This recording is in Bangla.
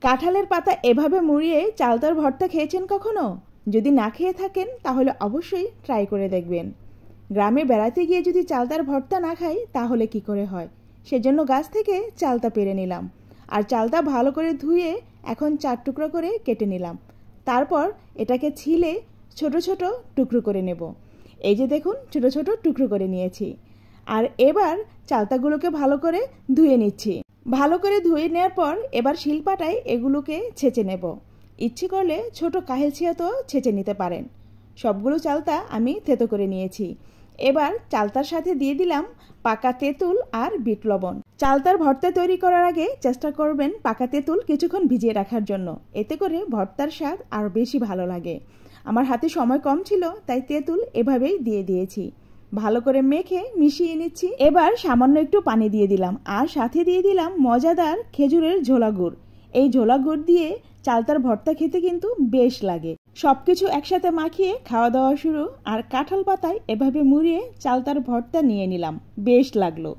কাঁঠালের পাতা এভাবে মুড়িয়ে চালতার ভর্তা খেয়েছেন কখনো? যদি না খেয়ে থাকেন তাহলে অবশ্যই ট্রাই করে দেখবেন। গ্রামে বেড়াতে গিয়ে যদি চালতার ভর্তা না খাই তাহলে কি করে হয়? সেজন্য গাছ থেকে চালতা পেড়ে নিলাম, আর চালতা ভালো করে ধুয়ে এখন 4 টুকরো করে কেটে নিলাম। তারপর এটাকে ছিলে ছোট ছোট টুকরো করে নেব। এই যে দেখুন, ছোট ছোট টুকরো করে নিয়েছি। আর এবার চালতাগুলোকে ভালো করে ধুয়ে নিচ্ছি। ভালো করে ধুয়ে নেওয়ার পর এবার শিলপাটায় এগুলোকে ছেঁচে নেব। ইচ্ছে করলে ছোট কাহেল ছিয়াতেও ছেঁচে নিতে পারেন। সবগুলো চালতা আমি থেতো করে নিয়েছি। এবার চালতার সাথে দিয়ে দিলাম পাকা তেঁতুল আর বিট লবণ। চালতার ভর্তা তৈরি করার আগে চেষ্টা করবেন পাকা তেঁতুল কিছুক্ষণ ভিজিয়ে রাখার জন্য, এতে করে ভর্তার স্বাদ আরও বেশি ভালো লাগে। আমার হাতে সময় কম ছিল, তাই তেঁতুল এভাবেই দিয়ে দিয়েছি। ভালো করে মেখে মিশিয়ে নিচ্ছি। এবার সামান্য একটু পানি দিয়ে দিলাম, আর সাথে দিয়ে দিলাম মজাদার খেজুরের ঝোলা গুড়। এই ঝোলা গুড় দিয়ে চালতার ভর্তা খেতে কিন্তু বেশ লাগে। সবকিছু একসাথে মাখিয়ে খাওয়া দাওয়া শুরু। আর কাঁঠাল পাতায় এভাবে মুড়িয়ে চালতার ভর্তা নিয়ে নিলাম, বেশ লাগলো।